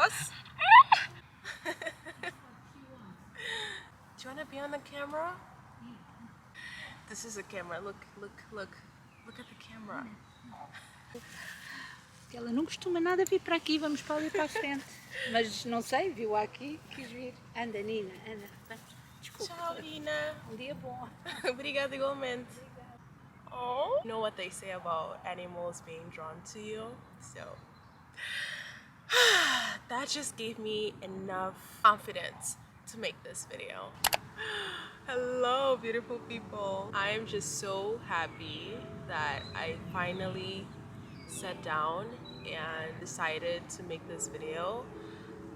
Puss? Do you want to be on the camera? This is a camera. Look at the camera. Ela não costuma nada vir para aqui, vamos para ali para a frente. Mas não sei, viu aqui, quis vir. Anda, Nina, anda. Desculpa. Tchau, Nina. Dia bom. Obrigada igualmente. Oh, you know what they say about animals being drawn to you? So that just gave me enough confidence to make this video. Hello, beautiful people. I am just so happy that I finally sat down and decided to make this video.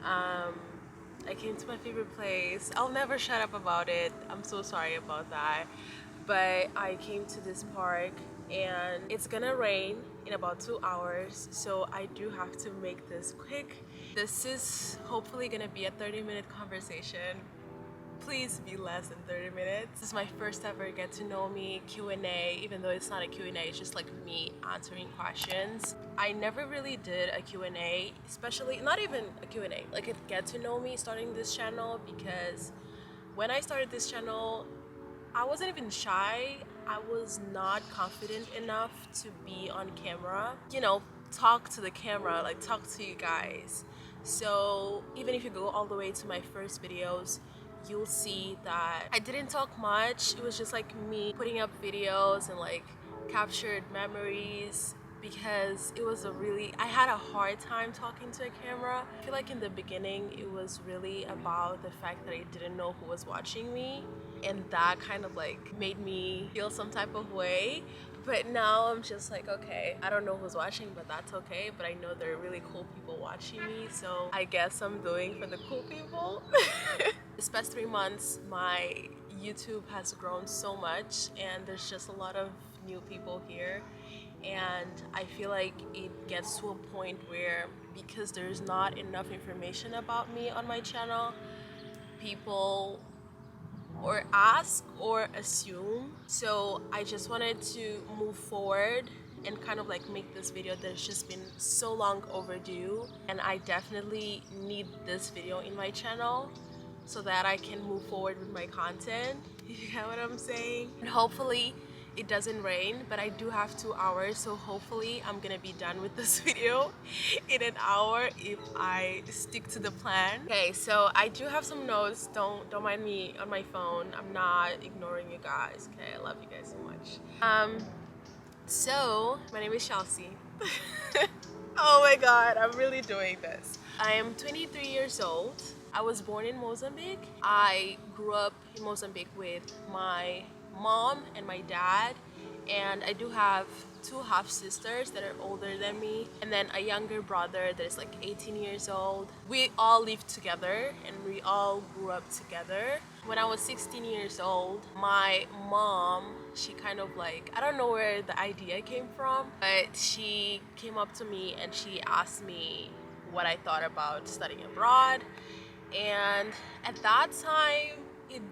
I came to my favorite place. I'll never shut up about it. I'm so sorry about that. But I came to this park and it's gonna rain in about 2 hours, so I do have to make this quick. This is hopefully gonna be a 30-minute conversation. Please be less than 30 minutes. This is my first ever get to know me Q&A, even though it's not a Q&A, it's just like me answering questions. I never really did a Q&A, especially not even a Q&A, like a get to know me starting this channel, because when I started this channel, I wasn't even shy. I was not confident enough to be on camera, you know, talk to the camera, like talk to you guys. So even if you go all the way to my first videos, you'll see that I didn't talk much. It was just like me putting up videos and like captured memories, because it was I had a hard time talking to a camera. I feel like in the beginning it was really about the fact that I didn't know who was watching me, and that kind of like made me feel some type of way. But now I'm just like, okay, I don't know who's watching, but that's okay. But I know there are really cool people watching me, so I guess I'm doing for the cool people. This past 3 months, my YouTube has grown so much, and there's just a lot of new people here. And I feel like it gets to a point where, because there's not enough information about me on my channel, people or ask or assume. So I just wanted to move forward and kind of like make this video that's just been so long overdue, and I definitely need this video in my channel so that I can move forward with my content. You get what I'm saying? And hopefully it doesn't rain, but I do have 2 hours, so hopefully I'm gonna be done with this video in an hour if I stick to the plan. Okay, so I do have some notes. Don't mind me on my phone. I'm not ignoring you guys. Okay, I love you guys so much. So my name is Shelsea. Oh my god, I'm really doing this. I am 23 years old. I was born in Mozambique. I grew up in Mozambique with my mom and my dad, and I do have 2 half sisters that are older than me, and then a younger brother that is like 18 years old. We all lived together and we all grew up together. When I was 16 years old, my mom, she kind of like, I don't know where the idea came from, but she came up to me and she asked me what I thought about studying abroad. And at that time,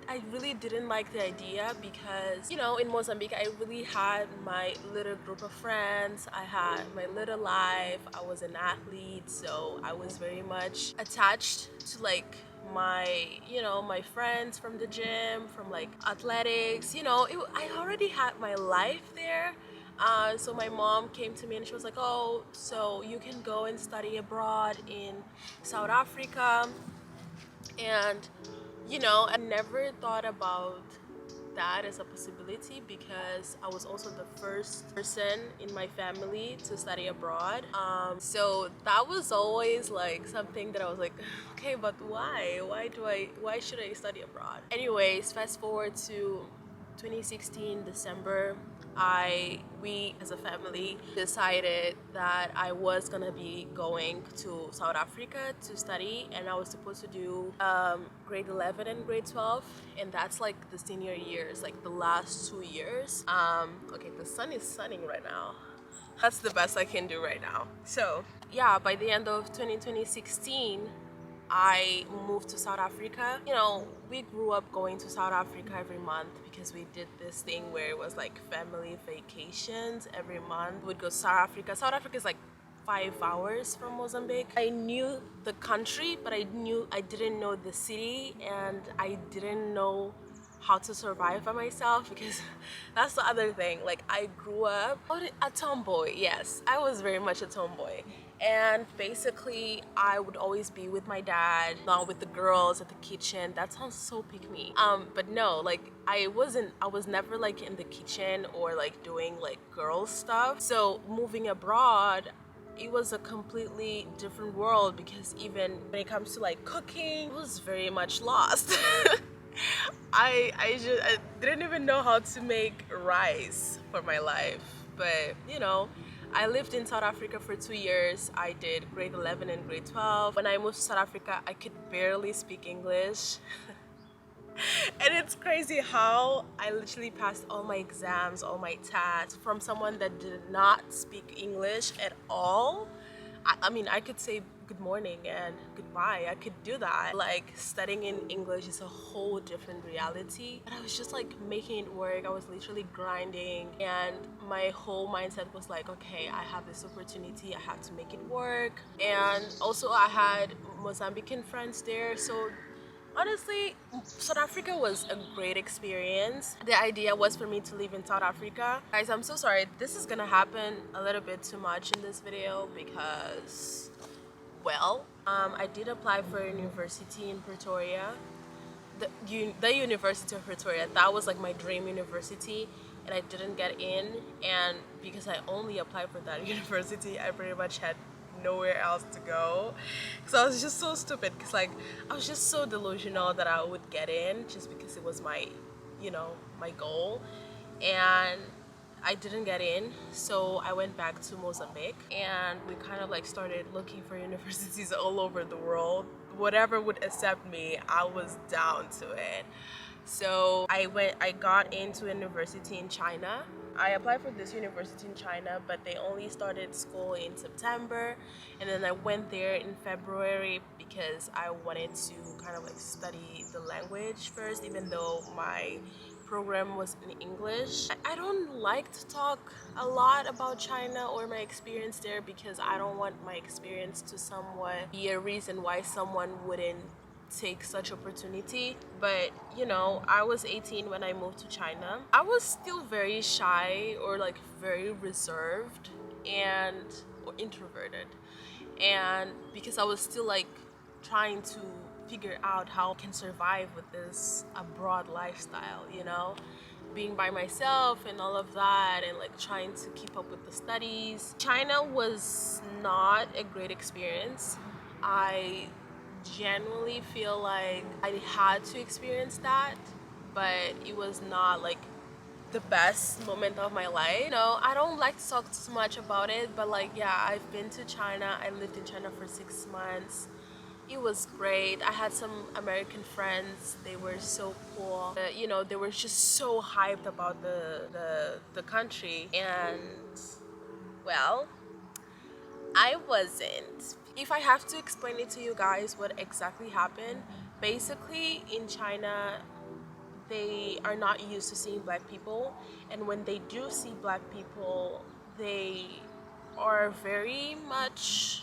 I really didn't like the idea, because, you know, in Mozambique I really had my little group of friends. I had my little life. I was an athlete, so I was very much attached to like my, you know, my friends from the gym, from like athletics, you know. I already had my life there. So my mom came to me and she was like, oh, so you can go and study abroad in South Africa. And you know, I never thought about that as a possibility, because I was also the first person in my family to study abroad. So that was always like something that I was like, okay, but why? Why should I study abroad? Anyways, fast forward to 2016 December, we as a family decided that I was gonna be going to South Africa to study, and I was supposed to do grade 11 and grade 12, and that's like the senior years, like the last 2 years. Okay, the sun is sunning right now. That's the best I can do right now. So yeah, by the end of 2016, I moved to South Africa. You know, we grew up going to South Africa every month, because we did this thing where it was like family vacations every month. We'd go to South Africa. South Africa is like 5 hours from Mozambique. I knew the country, but I didn't know the city, and I didn't know how to survive by myself, because that's the other thing. Like, I grew up a tomboy. Yes, I was very much a tomboy, and basically I would always be with my dad, along with the girls at the kitchen. That sounds so pick me, but no, like I was never like in the kitchen or like doing like girl stuff. So moving abroad, it was a completely different world, because even when it comes to like cooking, I was very much lost. I didn't even know how to make rice for my life. But you know, I lived in South Africa for 2 years. I did grade 11 and grade 12. When I moved to South Africa, I could barely speak English. And it's crazy how I literally passed all my exams, all my tests from someone that did not speak English at all. I mean, I could say good morning and goodbye. I could do that. Like, studying in English is a whole different reality. But I was just like making it work. I was literally grinding, and my whole mindset was like, okay, I have this opportunity. I have to make it work. And also, I had Mozambican friends there, so honestly, South Africa was a great experience. The idea was for me to live in South Africa. Guys, I'm so sorry. This is gonna happen a little bit too much in this video because, well, I did apply for a university in Pretoria. The University of Pretoria. That was like my dream university, and I didn't get in. And because I only applied for that university, I pretty much had nowhere else to go. So I was just so stupid, because like I was just so delusional that I would get in just because it was my, you know, my goal. And I didn't get in, so I went back to Mozambique, and we kind of like started looking for universities all over the world. Whatever would accept me, I was down to it. So I got into a university in China. I applied for this university in China, but they only started school in September, and then I went there in February because I wanted to kind of like study the language first, even though my program was in English. I don't like to talk a lot about China or my experience there, because I don't want my experience to somewhat be a reason why someone wouldn't take such opportunity. But you know, I was 18 when I moved to China. I was still very shy, or like very reserved and or introverted, and because I was still like trying to figure out how I can survive with this abroad lifestyle, you know, being by myself and all of that, and like trying to keep up with the studies. China was not a great experience. I genuinely feel like I had to experience that, but it was not like the best moment of my life. No, I don't like to talk too much about it, but like, yeah, I've been to China. I lived in China for 6 months. It was great. I had some American friends. They were so cool. You know, they were just so hyped about the country, and well, I wasn't. If I have to explain it to you guys what exactly happened, basically in China, they are not used to seeing black people, and when they do see black people, they are very much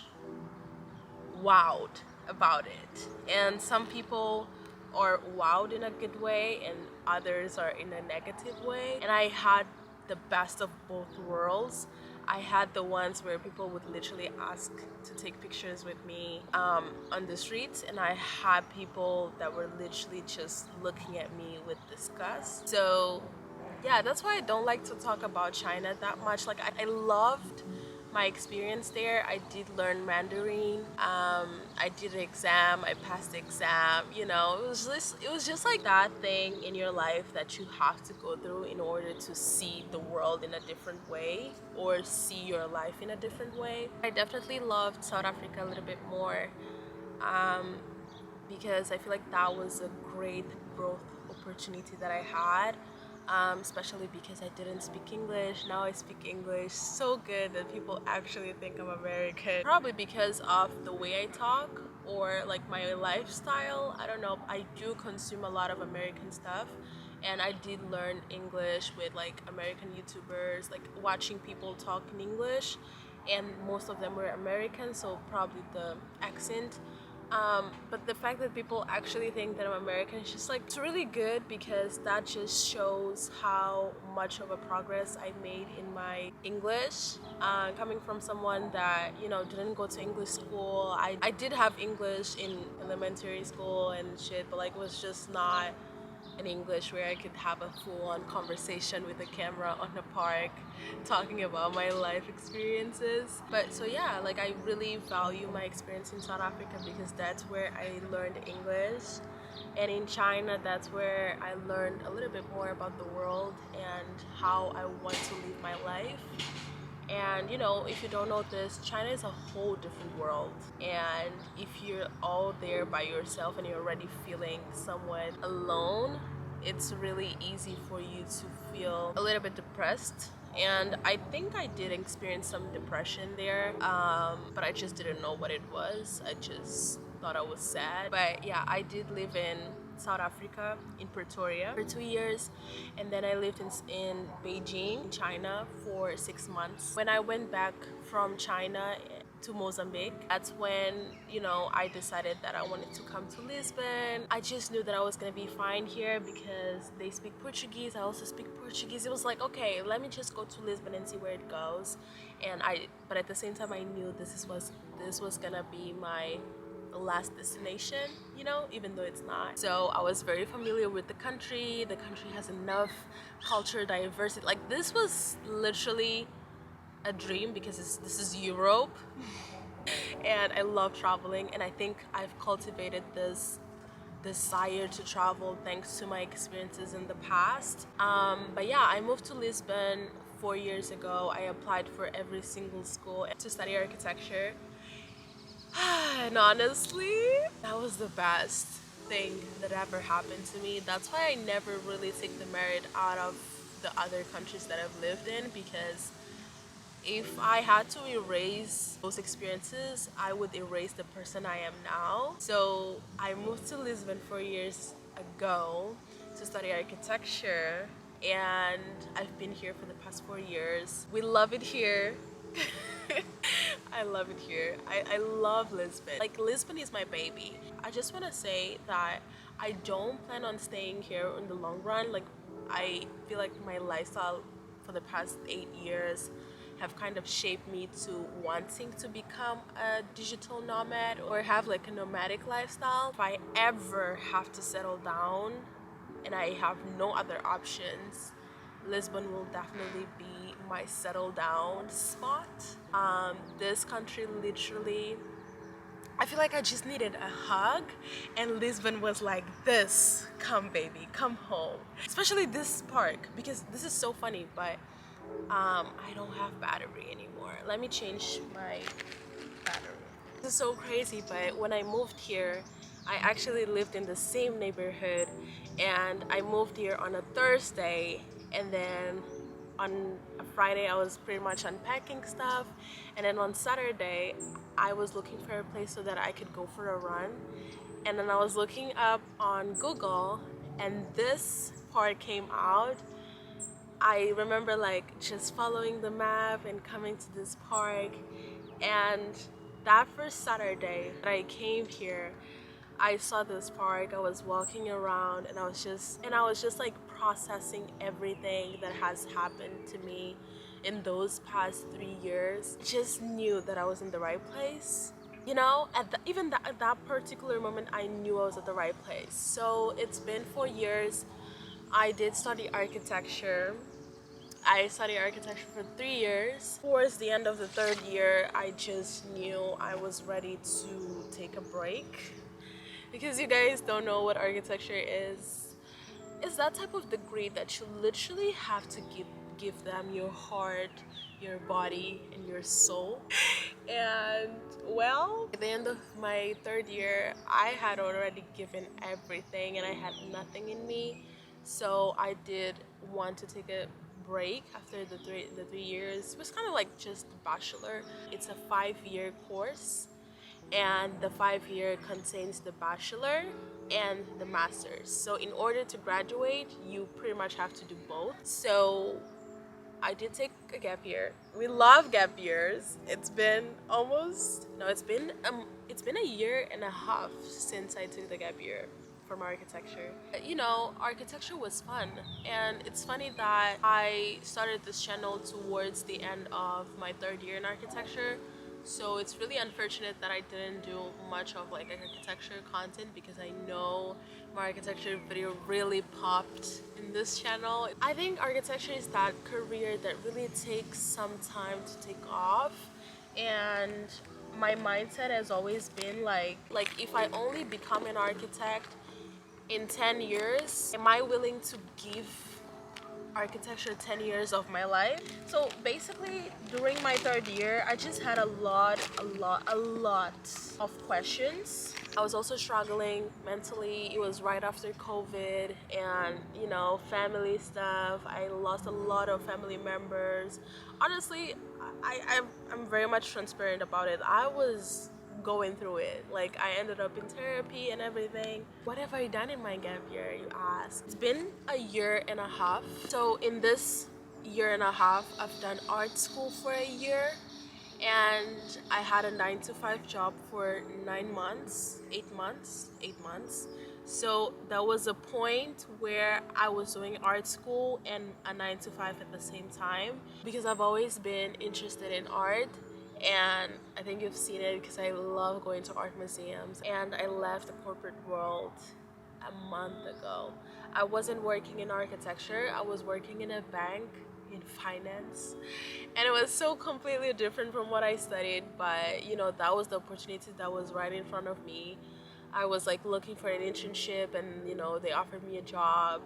wowed about it. And some people are wowed in a good way, and others are in a negative way. And I had the best of both worlds. I had the ones where people would literally ask to take pictures with me on the streets, and I had people that were literally just looking at me with disgust. So yeah, that's why I don't like to talk about China that much. Like, I loved my experience there. I did learn Mandarin. I did an exam. I passed the exam. You know, it was just like that thing in your life that you have to go through in order to see the world in a different way, or see your life in a different way. I definitely loved South Africa a little bit more, because I feel like that was a great growth opportunity that I had. Especially because I didn't speak English. Now I speak English so good that people actually think I'm American. Probably because of the way I talk, or like my lifestyle. I don't know. I do consume a lot of American stuff, and I did learn English with like American YouTubers, like watching people talk in English. and most of them were American, so probably the accent. But the fact that people actually think that I'm American is just like, it's really good, because that just shows how much of a progress I made in my English. Coming from someone that, you know, didn't go to English school. I did have English in elementary school and shit, but like it was just not in English where I could have a full-on conversation with a camera on a park talking about my life experiences. But so yeah, like I really value my experience in South Africa because that's where I learned English. And in China, that's where I learned a little bit more about the world and how I want to live my life. And you know, if you don't know this, China is a whole different world. And if you're all there by yourself and you're already feeling somewhat alone, it's really easy for you to feel a little bit depressed. And I think I did experience some depression there, but I just didn't know what it was. I just thought I was sad. But yeah, I did live in South Africa, in Pretoria, for 2 years, and then I lived in Beijing, China, for 6 months. When I went back from China to Mozambique, that's when, you know, I decided that I wanted to come to Lisbon. I just knew that I was gonna be fine here because they speak Portuguese. I also speak Portuguese. It was like, okay, let me just go to Lisbon and see where it goes. But at the same time, I knew this was gonna be my last destination, you know, even though it's not. So I was very familiar with the country. The country has enough culture diversity. Like, this was literally a dream because this is Europe. And I love traveling, and I think I've cultivated this desire to travel thanks to my experiences in the past. But yeah, I moved to Lisbon 4 years ago. I applied for every single school to study architecture. And honestly, that was the best thing that ever happened to me. That's why I never really take the merit out of the other countries that I've lived in, because if I had to erase those experiences, I would erase the person I am now. So I moved to Lisbon 4 years ago to study architecture, and I've been here for the past 4 years. We love it here. I love it here. I love Lisbon. Like, Lisbon is my baby. I just want to say that I don't plan on staying here in the long run. Like, I feel like my lifestyle for the past 8 years have kind of shaped me to wanting to become a digital nomad or have like a nomadic lifestyle. If I ever have to settle down and I have no other options, Lisbon will definitely be my settle down spot. This country literally, I feel like I just needed a hug, and Lisbon was like, this, come baby, come home. Especially this park, because this is so funny, but I don't have battery anymore. Let me change my battery. This is so crazy, but when I moved here, I actually lived in the same neighborhood, and I moved here on a Thursday, and then on a Friday I was pretty much unpacking stuff, and then on Saturday I was looking for a place so that I could go for a run, and then I was looking up on Google and this part came out. I remember like just following the map and coming to this park, and that first Saturday that I came here, I saw this park. I was walking around and I was just like processing everything that has happened to me in those past 3 years. Just knew that I was in the right place. You know, at that particular moment, I knew I was at the right place. So it's been 4 years. I did study architecture. I studied architecture for 3 years. Towards the end of the third year, I just knew I was ready to take a break. Because you guys don't know what architecture is. It's that type of degree that you literally have to give them your heart, your body, and your soul. And well, at the end of my third year, I had already given everything and I had nothing in me. So I did want to take a break after the 3 years. It was kind of like just bachelor. It's a 5-year course, and the 5-year contains the bachelor and the master's. So in order to graduate, you pretty much have to do both. So I did take a gap year. We love gap years. It's been almost no, it's been a year and a half since I took the gap year from architecture. You know, architecture was fun, and it's funny that I started this channel towards the end of my third year in architecture. So it's really unfortunate that I didn't do much of like architecture content, because I know my architecture video really popped in this channel. I think architecture is that career that really takes some time to take off, and my mindset has always been like if I only become an architect in 10 years, am I willing to give architecture 10 years of my life? So basically during my third year, I just had a lot of questions. I was also struggling mentally. It was right after COVID, and you know, family stuff. I lost a lot of family members. Honestly, I'm very much transparent about it. I was going through it. Like, I ended up in therapy and everything. What have I done in my gap year, you ask? It's been a year and a half. So in this year and a half, I've done art school for a year, and I had a 9 to 5 job for 9 months, 8 months. So there was a point where I was doing art school and a 9 to 5 at the same time, because I've always been interested in art. And I think you've seen it because I love going to art museums, and I left the corporate world a month ago. I wasn't working in architecture, I was working in a bank in finance, and it was so completely different from what I studied. But you know, that was the opportunity that was right in front of me. I was like looking for an internship, and you know, they offered me a job,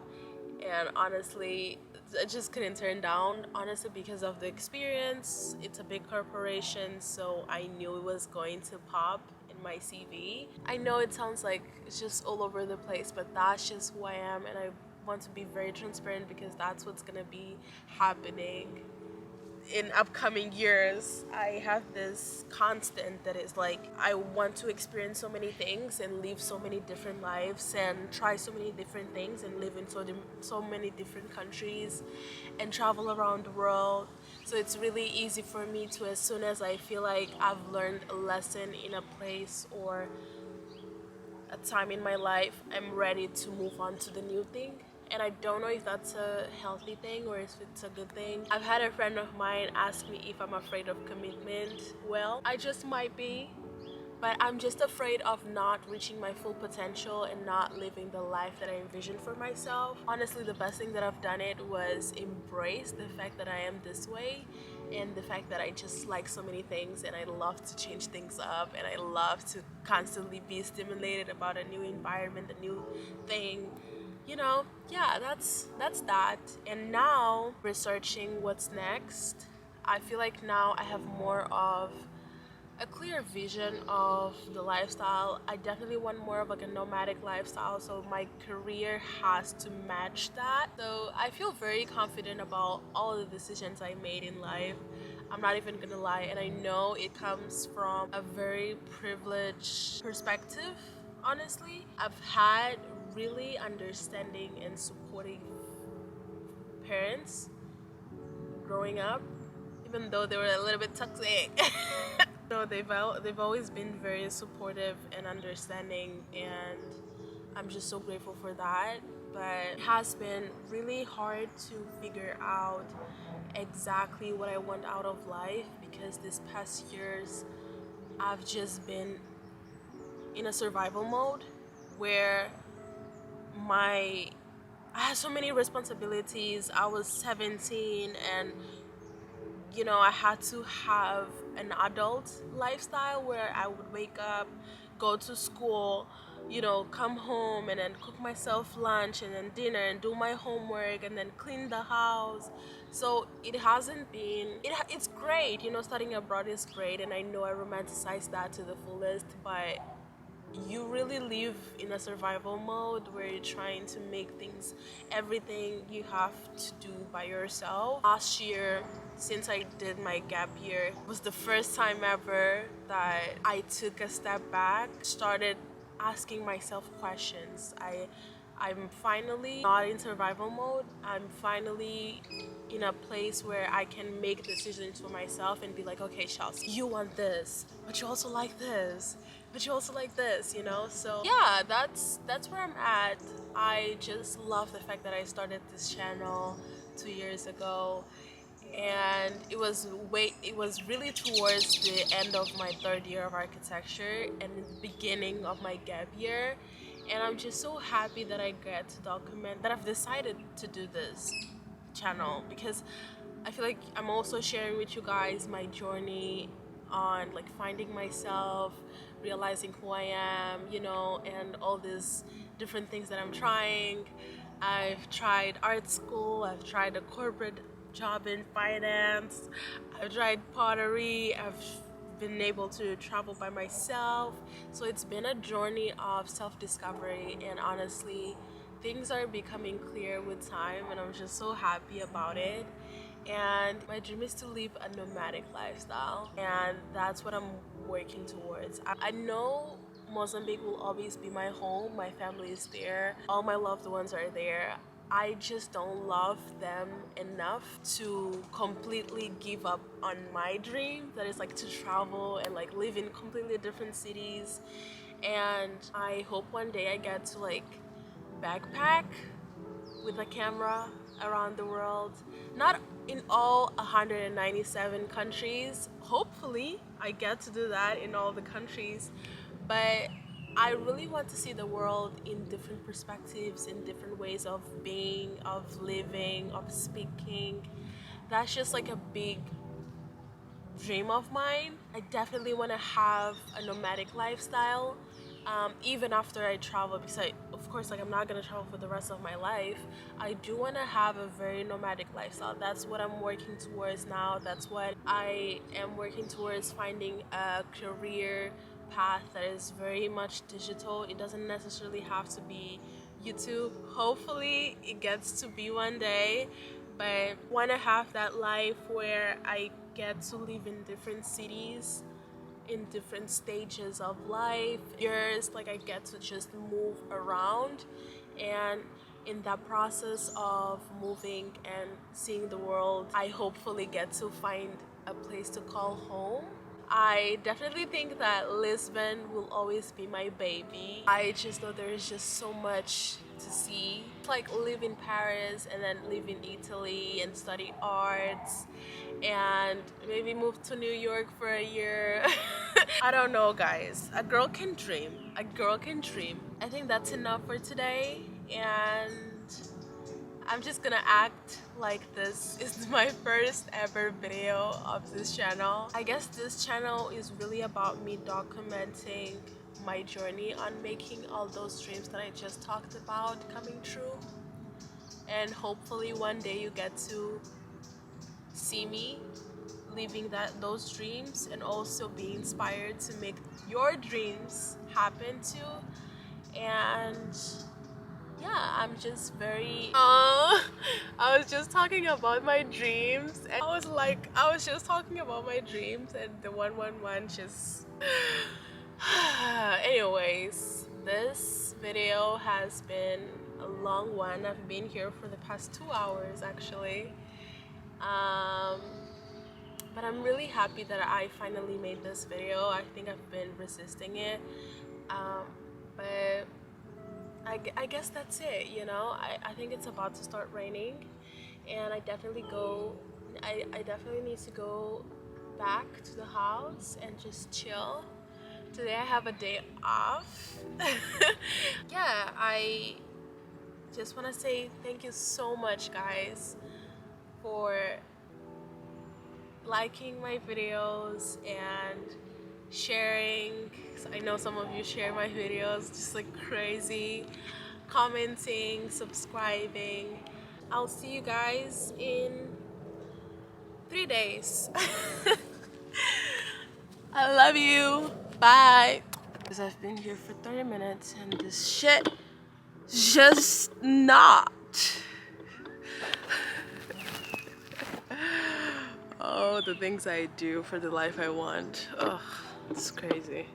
and honestly, I just couldn't turn down, honestly, because of the experience. It's a big corporation, so I knew it was going to pop in my CV. I know it sounds like it's just all over the place, but that's just who I am, and I want to be very transparent because that's what's gonna be happening in upcoming years. I have this constant that is like, I want to experience so many things and live so many different lives and try so many different things and live in so many different countries and travel around the world. So it's really easy for me to, as soon as I feel like I've learned a lesson in a place or a time in my life, I'm ready to move on to the new thing. And I don't know if that's a healthy thing or if it's a good thing. I've had a friend of mine ask me if I'm afraid of commitment. Well, I just might be, but I'm just afraid of not reaching my full potential and not living the life that I envisioned for myself. Honestly, the best thing that I've done it was embrace the fact that I am this way, and the fact that I just like so many things, and I love to change things up, and I love to constantly be stimulated about a new environment, a new thing. You know, yeah, that's that. And now researching what's next, I feel like now I have more of a clear vision of the lifestyle. I definitely want more of like a nomadic lifestyle, so my career has to match that. So I feel very confident about all the decisions I made in life. I'm not even gonna lie, and I know it comes from a very privileged perspective. Honestly, I've had really understanding and supportive parents growing up, even though they were a little bit toxic. So they've always been very supportive and understanding, and I'm just so grateful for that. But it has been really hard to figure out exactly what I want out of life, because this past years I've just been in a survival mode where my I had so many responsibilities. I was 17, and you know, I had to have an adult lifestyle where I would wake up, go to school, you know, come home and then cook myself lunch and then dinner and do my homework and then clean the house. So it hasn't been, it's great, you know, studying abroad is great, and I know I romanticize that to the fullest, but you really live in a survival mode where you're trying to make things, everything you have to do by yourself. Last year, since I did my gap year, was the first time ever that I took a step back, started asking myself questions. I I'm finally not in survival mode. I'm finally in a place where I can make decisions for myself and be like, okay, Chelsea, you want this, but you also like this, but you also like this, you know? So yeah, that's where I'm at. I just love the fact that I started this channel 2 years ago, and it was really towards the end of my third year of architecture and the beginning of my gap year, and I'm just so happy that I get to document that. I've decided to do this channel because I feel like I'm also sharing with you guys my journey on like finding myself, realizing who I am, you know, and all these different things that I'm trying. I've tried art school, I've tried a corporate job in finance, I've tried pottery, I've been able to travel by myself. So it's been a journey of self-discovery, and honestly, things are becoming clear with time, and I'm just so happy about it. And my dream is to live a nomadic lifestyle, and that's what I'm working towards. I know Mozambique will always be my home. My family is there, all my loved ones are there. I just don't love them enough to completely give up on my dream, that is like to travel and like live in completely different cities. And I hope one day I get to like backpack with a camera around the world. Not in all 197 countries. Hopefully, I get to do that in all the countries. But I really want to see the world in different perspectives, in different ways of being, of living, of speaking. That's just like a big dream of mine. I definitely want to have a nomadic lifestyle, even after I travel, because of course, like I'm not gonna travel for the rest of my life. I do want to have a very nomadic lifestyle. That's what I'm working towards now. That's what I am working towards, finding a career path that is very much digital. It doesn't necessarily have to be YouTube. Hopefully, it gets to be one day, but want to have that life where I get to live in different cities, in different stages of life. Years, like I get to just move around, and in that process of moving and seeing the world, I hopefully get to find a place to call home. I definitely think that Lisbon will always be my baby. I just know there is just so much to see. Like live in Paris and then live in Italy and study arts and maybe move to New York for a year. I don't know, guys. A girl can dream. A girl can dream. I think that's enough for today, and I'm just gonna act like this is my first ever video of this channel. I guess this channel is really about me documenting my journey on making all those dreams that I just talked about coming true. And hopefully one day you get to see me living those dreams and also be inspired to make your dreams happen too. And yeah, I'm just very I was just talking about my dreams, and I was just talking about my dreams, and the 111 just anyways, this video has been a long one. I've been here for the past 2 hours actually, but I'm really happy that I finally made this video. I think I've been resisting it, but I guess that's it, you know. I think it's about to start raining, and I definitely need to go back to the house and just chill. Today I have a day off. Yeah, I just want to say thank you so much, guys, for liking my videos and sharing. I know some of you share my videos just like crazy, commenting, subscribing. I'll see you guys in 3 days. I love you. Bye. Because I've been here for 30 minutes and this shit just not. Oh, the things I do for the life I want. Ugh, it's crazy.